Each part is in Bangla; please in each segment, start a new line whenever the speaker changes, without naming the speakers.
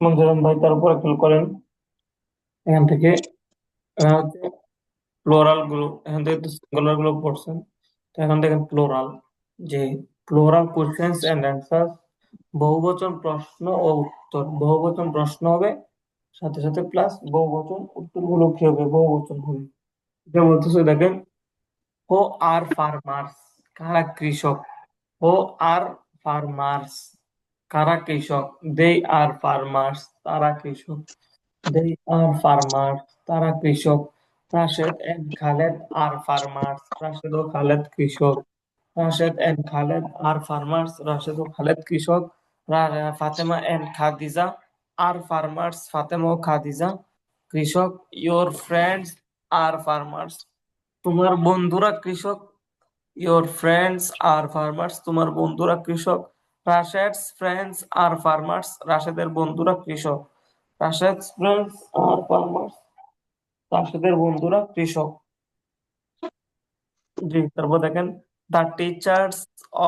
মঞ্জুরন ভাই তার উপরে ক্লিক করেন। এখান থেকে হচ্ছে প্লোরাল গুলো, এখান থেকে তো সিঙ্গুলার গুলো পড়ছেন। তো এখন দেখেন প্লোরাল, যে প্লোরাল কোশ্চেন্স এন্ড অ্যান্সার, বহুবচন প্রশ্ন ও উত্তর। বহুবচন প্রশ্ন হবে, সাথে সাথে প্লাস বহুবচন উত্তরগুলো কি হবে, বহুবচন হবে। এটা বলতেছে দেখেন, হো আর ফার্মার্স, কারা কৃষক। হো আর ফার্মার্স, কারা কৃষক। দে আর ফার্মার্স, তারা কৃষক। দে আর ফার্মার্স, তারা কৃষক। Rashed and Khaled are farmers, Rashed ও খালেদ কৃষক। Rashed and Khaled are farmers, Rashed ও খালেদ কৃষক। Fatema and Khadija are farmers, Fatema ও খাদিজা কৃষক। ইয়োর ফ্রেন্ডস আর ফার্মার্স, তোমার বন্ধুরা কৃষক। ইয়োর ফ্রেন্ডস আর ফার্মার্স, তোমার বন্ধুরা কৃষক। রাশেদস ফ্রেন্ডস আর ফার্মার্স, রাশেদের বন্ধুরা কৃষক। রাশেদস ফ্রেন্ডস আর ফার্মার্স, রাশেদের বন্ধুরা কৃষক। জি, তারপর দেখেন, the teachers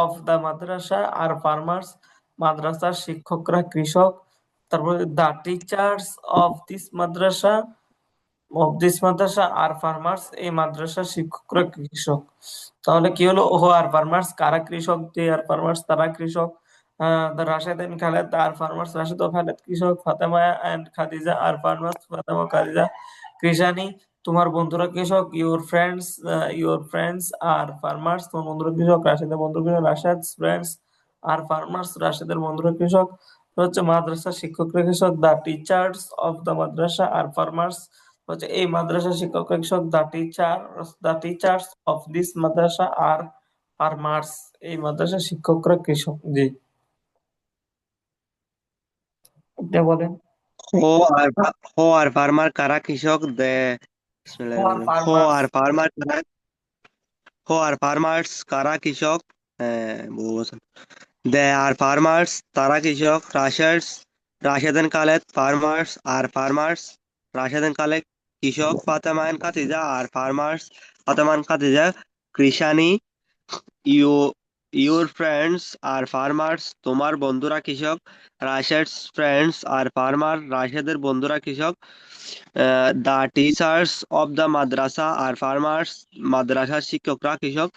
of the Madrasa are farmers, মাদ্রাসার শিক্ষকরা কৃষক। তারপরে the teachers of this Madrasa, are farmers, এই মাদ্রাসার শিক্ষকরা কৃষক। তাহলে কি হলো, ওহো আর ফার্মার্স কারা কৃষক, দে আর ফার্মার্স তারা কৃষক। The Rashed and Khaled are farmers, Rashed ও খালেদ কৃষক। Fatema and Khadija are farmers, Fatema ও খাদিজা কৃষানি। তোমার বন্ধুরা কৃষক। ইউর ফ্রেন্ডস আর ফার্মার্স, তোমার বন্ধুরা কৃষক। রাশেদের বন্ধু কৃষক। রাশেদ ফ্রেন্ডস আর ফার্মার্স, রাশেদের বন্ধুরা কৃষক। তো হচ্ছে মাদ্রাসা শিক্ষকরা কৃষক। The teachers of the Madrasa are farmers, হচ্ছে এই মাদ্রাসা শিক্ষকরা কৃষক। The teachers of this Madrasa are farmers, এই মাদ্রাসা শিক্ষকরা কৃষক। জি, এটা বলেন।
হো হো আর ফার্মার কারা কৃষক দে
আর
বিসমিল্লাহির রহমানির রহিম।
ফার্মার্স,
হো আর ফার্মার্স কারা কৃষক। হ্যাঁ, বহুবচন। দে আর ফার্মার্স, তারা কৃষক। Rashed and Khaled farmers are farmers, Rashed and Khaled কৃষক। Fatema and Khadija are farmers, Fatema and Khadija কৃষানি। You your friends are farmers, তোমার বন্ধুরা কৃষক। রাশেদস ফ্রেন্ডস আর ফার্মার, রাশেদের বন্ধুরা কৃষক। The teachers of the Madrasa are farmers, মাদ্রাসার শিক্ষকরা কৃষক।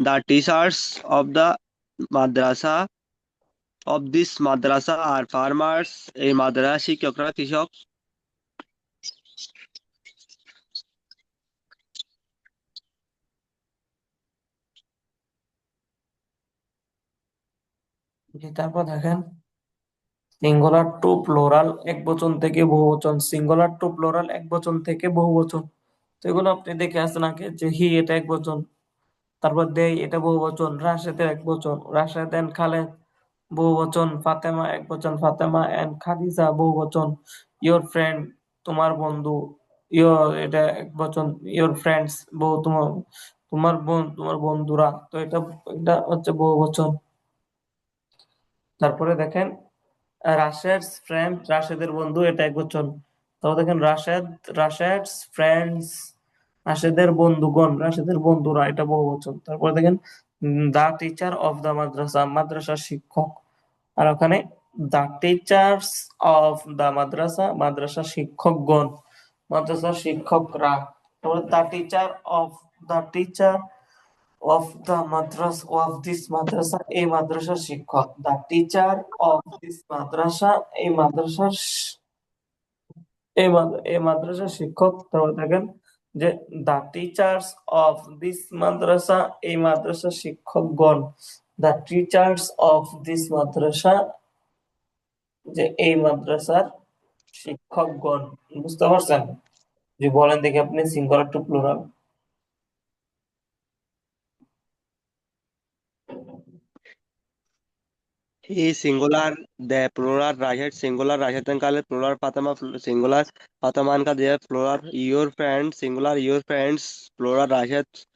The teachers of the Madrasa of this Madrasa are farmers, এই মাদ্রাসা শিক্ষকরা কৃষক।
জি, তারপর দেখেন, সিঙ্গুলার টু প্লোরাল, এক বচন থেকে বহুবচন। সিঙ্গুলার টু প্লোরাল, এক বচন থেকে বহুবচন। তো এগুলো আপনি দেখে আসছেন আগে, যে হি এটা এক বচন, তারপর দেই এটা বহুবচন। রাশেদ এক বচন, রাশেদ এন্ড খালেদ বহুবচন। ফাতেমা এক বচন, ফাতেমা এন্ড খাদিজা বহুবচন। ইয়োর ফ্রেন্ড, তোমার বন্ধু। এটা এক বচন। ইয়োর ফ্রেন্ডস তোমার, তোমার বন্ধুরা। তো এটা এটা হচ্ছে বহুবচন। তারপরে দেখেন, রাশেদস ফ্রেন্ড, রাশেদের বন্ধু, এটা এক বচন। তারপর দেখেন রাশেদস ফ্রেন্ডস, রাশেদের বন্ধুগণ, রাশেদের বন্ধুরা, এটা বহুবচন। তারপরে দেখেন, দা টিচার অফ দা মাদ্রাসা, মাদ্রাসার শিক্ষক। আর ওখানে দা টিচার্স অফ দা মাদ্রাসা, মাদ্রাসার শিক্ষকগণ, মাদ্রাসার শিক্ষকরা। তারপরে the teacher of the madrasa of this madrasa, এই মাদ্রাসার শিক্ষক। The teacher of this madrasa, এই মাদ্রাসার এই মাদ্রাসার শিক্ষক। তারপর দেখেন, যে the teachers of this madrasa, এই মাদ্রাসার শিক্ষকগণ। The teachers of this madrasa, যে এই মাদ্রাসার শিক্ষকগণ। বুঝতে পারছেন? যে বলেন দেখি আপনি, singular to plural.
He singular, the plural, Rashid singular, Rashid and Khalid plural, Fatima singular, Fatima and Khadija plural, your friend singular, your friends plural, Rashid's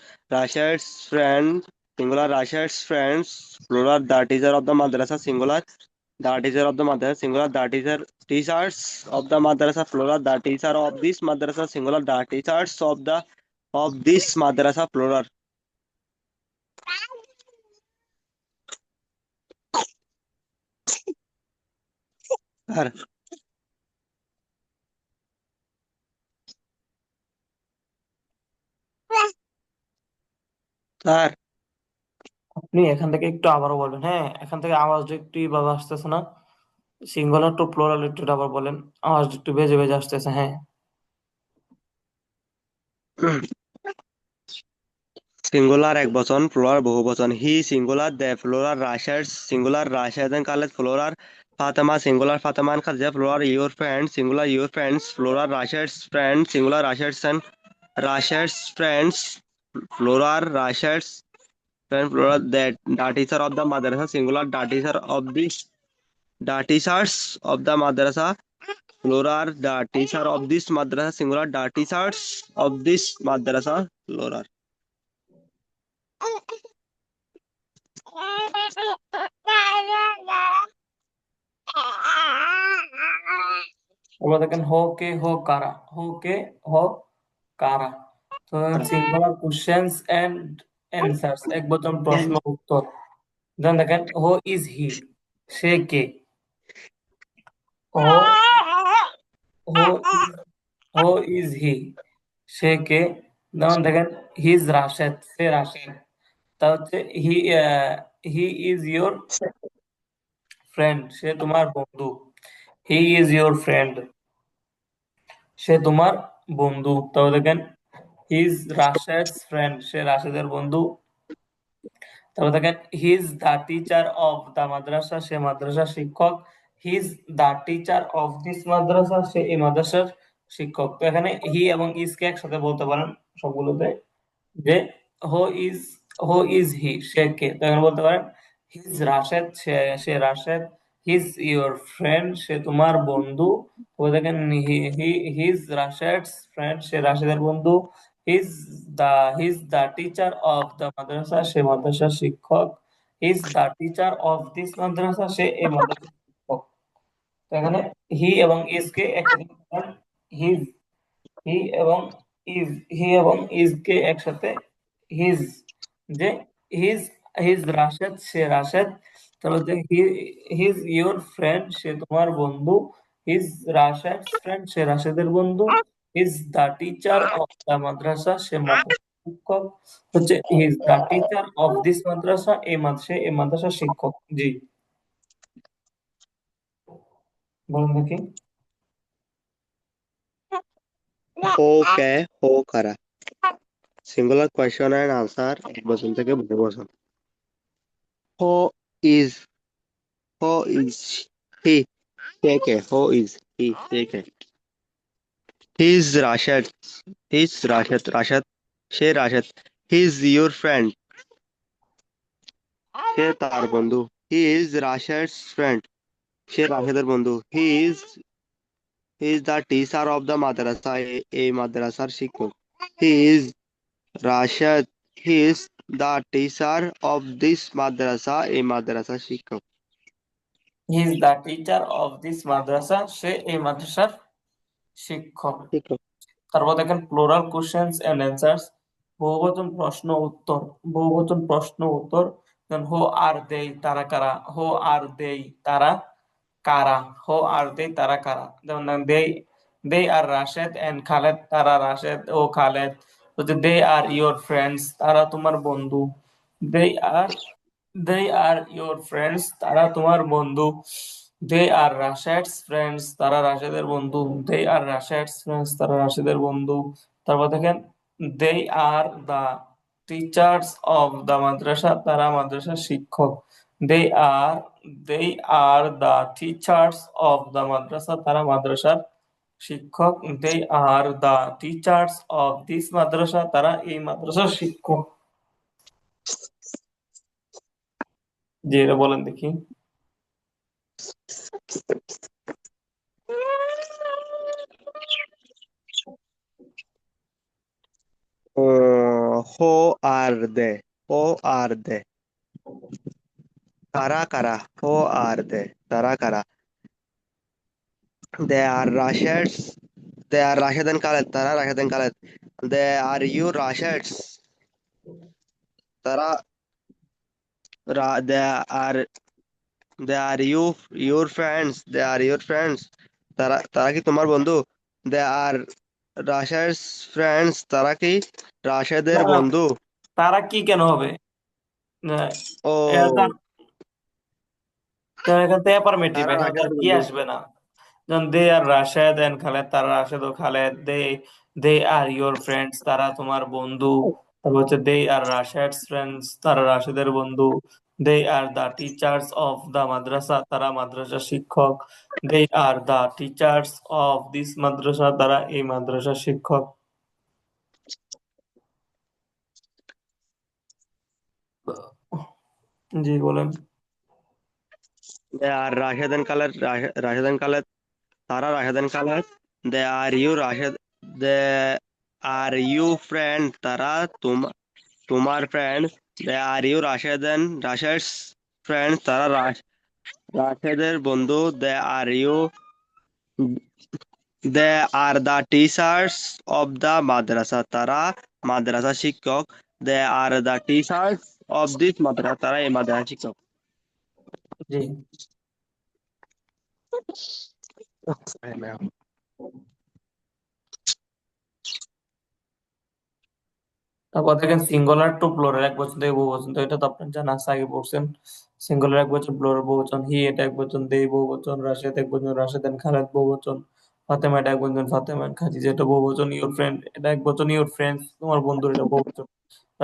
friend singular, Rashid's friends plural, the teacher of the madrasa singular, the teacher of the madrasa singular, the teachers of the madrasa plural, the teacher of this madrasa singular, the teachers of this madrasa plural. আর স্যার,
আপনি এখান থেকে একটু আবারও বলবেন, হ্যাঁ, এখান থেকে আওয়াজটা একটু ভাবে আসতেছে না। সিঙ্গুলার টু প্লুরাল একটু আবার বলেন, আওয়াজটা একটু বেজে বেজে আসতেছে, হ্যাঁ।
সিঙ্গুলার এক বচন, প্লুরাল বহু বচন। He singular, they plural, Rashed's singular, রাশিয়ান কালেজ প্লুরাল, ফাতেমা সিঙ্গুলার, ফাতেমান Khadija plural, your friend singular, your friends plural, Rashed's friend singular, Rashed's and Rashed's friends plural, Rashed's friend plural, the teacher of the madrasa singular, the teachers of the madrasa plural, the teacher of this madrasa singular, the teachers of this madrasa plural.
এবার দেখেন, হো কে হো কারা, হো কে হো কারা। তো সিঙ্গুলার কোশ্চেন্স এন্ড অ্যান্সার্স, এক বচন প্রশ্ন উত্তর। যেমন দেখেন, হো ইজ হি, সে কে। হো হো ইজ হো ইজ হি, সে কে। যেমন দেখেন, হি ইজ রাশেদ, সে রাশেদ। তা হচ্ছে হি হি ইজ ইয়োর ফ্রেন্ড, সে তোমার বন্ধু। হি ইজ ইয়োর ফ্রেন্ড, সে তোমার বন্ধু। তবে দেখেন, হি ইজ রাশেদস ফ্রেন্ড, সে রাশেদের বন্ধু। তারপর দেখেন, he is the teacher of the madrasa, সে মাদ্রাসার শিক্ষক। He is the teacher of this madrasa, সে এই মাদ্রাসার শিক্ষক। তো এখানে হি এবং ইজ কে একসাথে বলতে পারেন সবগুলোতে, যে হো ইজ হো ইজ হি, সে কে। তো এখানে বলতে পারেন, হিজ রাশেদ, সে সে রাশেদ। হিজ ইওর ফ্রেন্ড, সে তোমার বন্ধু। তো দেখেন, হি হি হিজ রাশেদস ফ্রেন্ড, সে রাশেদের বন্ধু। He's he's the teacher of the madrasa, সে মাদ্রাসার শিক্ষক। He's the teacher of this madrasa, সে এই মাদ্রাসার শিক্ষক। তো এখানে হি এবং ইজ কে একসাথে হিজ, হি এবং ইজ, হি এবং ইজ কে একসাথে হিজ, যে হিজ হিজ রাশেদ, সে রাশেদ। তারপর যে হিজ ইওর ফ্রেন্ড, সে তোমার বন্ধু। হিজ রাশেদ ফ্রেন্ড, সে রাশেদের বন্ধু। He's the teacher of the madrasa, সে মাদ্রাসা শিক্ষক। হচ্ছে he's the teacher of this madrasa, এই মাদ্রাসা শিক্ষক। জি, বলুন দেখি।
Okay, ho kara. Singular question and answer এক বচন থেকে বহু বচন। Who is who is he? K K? Who is he? K K? He is Rashad. He is Rashad. Rashad. Say Rashed. He is your friend. সে তার বন্ধু। He is Rashad's friend. সে রাশেদের বন্ধু। He is the teacher of the madrasa. এই মাদ্রাসার শিক্ষক। He is Rashad. He is the teacher of this madrasa. এই মাদ্রাসার শিক্ষক।
He is the teacher of this madrasa, সে এই মাদ্রাসার শিক্ষক।
শিক্ষক।
তারপর দেখেন, প্লুরাল কোশ্চেন্স এন্ড অ্যান্সার্স, বহুবচন প্রশ্ন উত্তর। বহুবচন প্রশ্ন উত্তর, যেমন হো আর দেই, তারা কারা। হো আর দেই, তারা কারা। হো আর দেই, তারা কারা। যেমন দেই দে আর রাশেদ এন্ড খালেদ, তারা রাশেদ ও খালেদ। হচ্ছে দে আর ইয়োর ফ্রেন্ডস, তারা তোমার বন্ধু। They R they R your friends, তারা তোমার বন্ধু। দে আর রাশেদস ফ্রেন্ডস, তারা রাশেদের বন্ধু। দে আর রাশেদস ফ্রেন্ডস, তারা রাশেদের বন্ধু। তারপর দেখেন, দে আর দা টিচার্স অফ দা মাদ্রাসা, তারা মাদ্রাসার শিক্ষক। They R they R the teachers of the মাদ্রাসা, তারা মাদ্রাসার শিক্ষক। They R the teachers of this madrasa, তারা এই মাদ্রাসার শিক্ষক। জি, এটা বলেন দেখি।
Who are they? Who are they? কারা কারা? Who are they? তারা কারা? They are Rashids. They are Rashid and Khaled. তারা Rashid and Khaled. They are you Rashids. তারা they are you your friends. They are your friends. তারা তারা কি তোমার বন্ধু? They are Rashid's friends. তারা কি
না
রাশেদের
না,
বন্ধু?
তারা কি কেন হবে? আহ, এটা তো
ও,
তো এখান থেকে অ্যাফার্মেটিভ,
তারা
এখানে তো আর
রাশেদের
কি
বন্ধু।
আসবে না। যেমন দে আর রাশেদ এন্ড খালেদ, তারা রাশেদ ও খালেদ। দে দে আর ইয়োর ফ্রেন্ডস, তারা তোমার বন্ধু। তারপর হচ্ছে দে আর রাশেদস ফ্রেন্ডস, তারা রাশেদের বন্ধু। They R the teachers of the মাদ্রাসা, তারা মাদ্রাসা শিক্ষক। They R the teachers of this madrasa, তারা এই মাদ্রাসা শিক্ষক। জি বলেন।
দে আর রাশেদ খালেদ, রাশেদ খালেদ, তারা Rashed Khaled. They are you Rashed, they are you friend, তারা তোমার ফ্রেন্ড। দে আর ইউ রাশেদেন রাশেদস ফ্রেন্ড, তারা রাশেদের বন্ধু। They are the teachers of the madrasa, তারা মাদ্রাসা শিক্ষক। They are the teachers of this madrasa, তারা এই মাদ্রাসা শিক্ষক।
জি। তারপর দেখেন সিঙ্গুলার টু প্লুরাল, এক বচন থেকে বহু বচন, তো এটা তো আপনার জানা আছে, আগে পড়ছেন। সিঙ্গুলার এক বচন, প্লুরাল বহু বচন। হি এটা এক বচন, দে বহু বচন, রাশেদ এক বচন, রাশেদ এন্ড খালেদ বহু বচন। ফাতেমা এটা এক বচন, ফাতেমা এন্ড খাদিজা এটা বহু বচন। ইউর ফ্রেন্ড এটা এক বচন, ইউর ফ্রেন্ডস তোমার বন্ধুর এটা বহু বচন।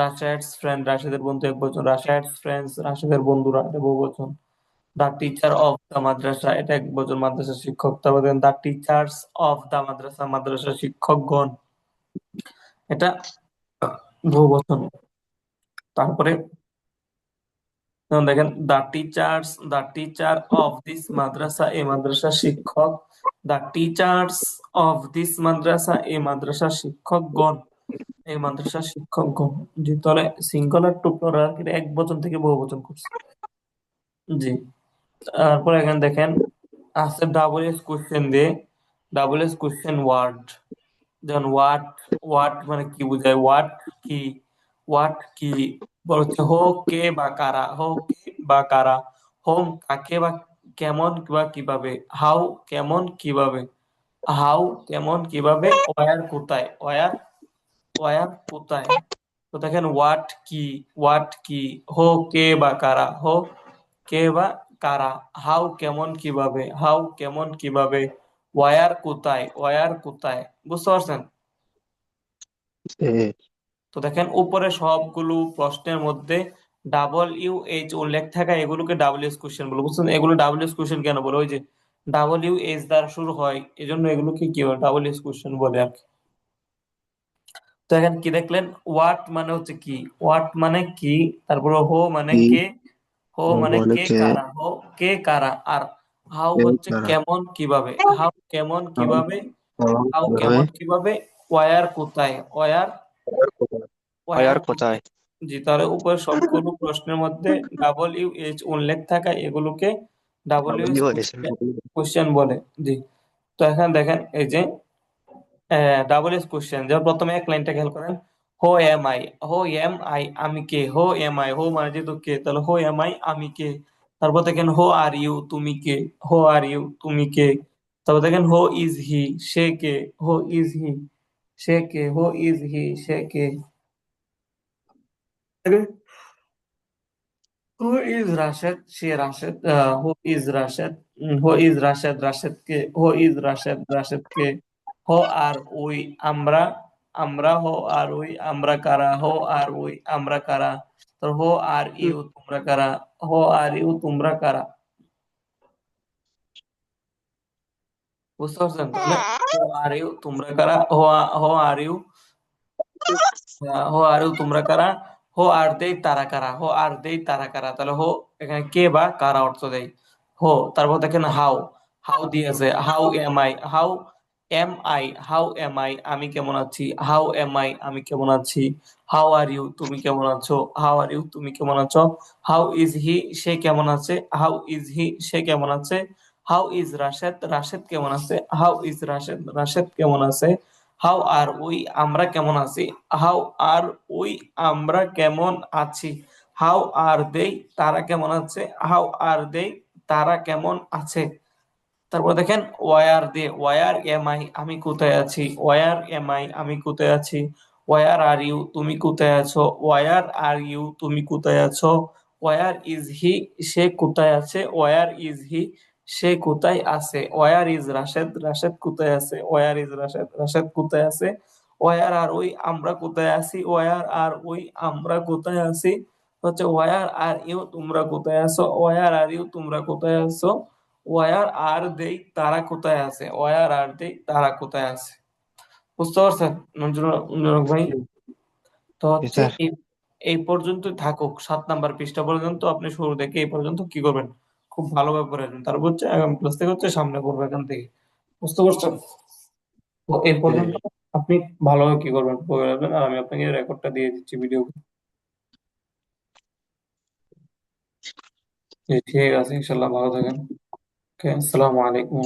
রাশেদস ফ্রেন্ড, রাশেদের বন্ধু এক বচন, রাশেদস ফ্রেন্ডস রাশেদের বন্ধুরা এটা বহু বচন। দা টিচার অফ দা মাদ্রাসা এটা এক বচন, মাদ্রাসা শিক্ষক। তারপর দেখেন দা টিচার্স অফ দা মাদ্রাসা, মাদ্রাসা শিক্ষকগণ, এটা বহু বচন। তারপরে যেমন দেখেন the teacher of this madrasa, এই মাদ্রাসা শিক্ষক। The teachers of this madrasa, এই মাদ্রাসা শিক্ষকগণ, এই মাদ্রাসা শিক্ষকগণ। জি, তাহলে সিঙ্গুলার টু প্লুরাল এক বচন থেকে বহু বচন করছে। জি। তারপরে এখানে দেখেন আছে ডাবল এস কোশ্চেন দিয়ে, ডাবল এস কোশ্চেন ওয়ার্ড। যেমন হোয়াট, হোয়াট মানে কি বোঝায়, হোয়াট কি, হোয়াট কি। বল হচ্ছে হো কে বা কারা, হো কে বা কারা। হোম কাকে বা কেমন বা কিভাবে। হাউ কেমন কিভাবে, হাউ কেমন কিভাবে। ওয়ার কোথায়, ওয়ার ওয়ার কোথায়। তো দেখেন হোয়াট কি, হোয়াট কি। হো কে বা কারা, হো কে বা কারা। হাউ কেমন কিভাবে, হাউ কেমন কিভাবে। ওয়ার কোথায়, ওয়ার কোথায়। বুঝতে পারছেন? তো দেখেন উপরে সবগুলো প্রশ্নের মধ্যে ডাবল ইউ এইচ উল্লেখ থাকা, এগুলোকে ডাবল এস কোশ্চেন বলে, বুঝছেন? এগুলো ডাবল এস কোশ্চেন কেন বলে, ওই যে ডাবল ইউ এইচ দ্বারা শুরু হয়, এই জন্য এগুলোকে কি বলে, ডাবল এস কোশ্চেন বলে আর কি। তো এখানে কি দেখলেন, হোয়াট মানে হচ্ছে কি, হোয়াট মানে কি। তারপরে হো মানে
কি
কে, হো মানে কে
অনেকে
কারা, হো কে কারা। আর হাউ হচ্ছে
তারা
কেমন কিভাবে, হাউ কেমন কিভাবে, হাউ
কিভাবে
কেমন কিভাবে। ওয়ার কোথায়, ওয়ার
আর
ওয়ার
কোথায়।
কোথায়। জি, তাহলে উপরে সবগুলো প্রশ্নের মধ্যে ডাবল ইউ এইচ উল্লেখ থাকা এগুলোকে ডাবল ইউ এইচ কোশ্চেন বলে। জি। তো এখানে দেখেন এই যে ডাবল এস কোশ্চেন, যেমন প্রথমে এক লাইনটা খেয়াল করেন। হো এম আই, হো এম আই আমি কে, হো এম আই, হো মানে যেহেতু কে, তাহলে হো এম আই আমি কে। তারপর দেখেন হো আর ইউ তুমি কে, হো আর ইউ তুমি কে। তারপর দেখেন হো ইজ হি সে কে, হো ইজ হি সে কে, হো ইজ হি সে কে। হু ইজ রাশেদ সে Rashed, who is Rashed, who is Rashed Rashed কে, হু ইজ রাশেদ রাশেদ কে। হো আর উই আমরা, আমরা হো আর উই আমরা কারা, হো আর উই আমরা কারা। তো হো আর ইউ তোমরা কারা, হো আর ইউ তোমরা কারা। বুঝতে পারছেন? তাহলে হো আর ইউ তোমরা কারা, হো আর ইউ, হো আর ইউ তোমরা কারা। হো আর দেই তারা কারা, হো আর দেই তারা কারা। তাহলে হো এখানে কে বা কারা অর্থ দেয়। হো, তারপর দেখেন হাউ, হাউ দিয়েছে, how M I, how M I, how M I আমি কেমন আছি, হাউ এম আই আমি কেমন আছি। হাউ আর ইউ তুমি কেমন আছো, হাউ আর ইউ তুমি কেমন আছো। হাউ ইজ হি সে কেমন আছে, হাউ ইজ হি সে কেমন আছে। হাউ ইজ রাশেদ রাশেদ কেমন আছে, হাউ ইজ রাশেদ রাশেদ কেমন আছে। হাউ আর উই আমরা কেমন আছি, হাউ আর উই আমরা কেমন আছি। হাউ আর দেই তারা কেমন আছে, হাউ আর দেই তারা কেমন আছে। তারপর দেখেন ওয়ার দিয়ে, ওয়ার এম আই আমি কোথায় আছি, ওয়ার এম আই আমি কোথায় আছি। ওয়ার আর ইউ, তুমি কোথায় আছো? ওয়ার আর ইউ, তুমি কোথায় আছো? ওয়ার ইজ হি, সে কোথায় আছে? ওয়ার ইজ হি, সে কোথায় আছে? ওয়ার ইজ রাশেদ, রাশেদ কোথায় আছে? ওয়ার ইজ রাশেদ, রাশেদ কোথায় আছে? ওয়ার আর ওই, আমরা কোথায় আছি? ওয়ার আর ওই, আমরা কোথায় আছি? হচ্ছে ওয়ার আর ইউ, তোমরা কোথায় আছো? ওয়ার আর ইউ, তোমরা কোথায় আছো? ওয়ার আর দেই, তারা কোথায় আছে? ওয়ার আর দেই, তারা কোথায় আছে? বুঝতে পারছেন মঞ্জুরক ভাই? তো
জি
হচ্ছে
স্যার।
এই এই পর্যন্ত থাকুক, 7 নাম্বার পৃষ্ঠা পর্যন্ত আপনি শুরু থেকে এই পর্যন্ত কি করবেন, খুব ভালোভাবে পড়ে নেন, তারপর হচ্ছে আগামী ক্লাস থেকে হচ্ছে সামনে করবো এখান থেকে। বুঝতে পারছেন? তো এই পর্যন্ত
জি
আপনি ভালোভাবে কি করবেন পড়ে নেবেন, আর আমি আপনাকে রেকর্ডটা দিয়ে দিচ্ছি ভিডিও। ঠিক আছে, ইনশাল্লাহ ভালো থাকেন। ওকে, আসসালামু আলাইকুম।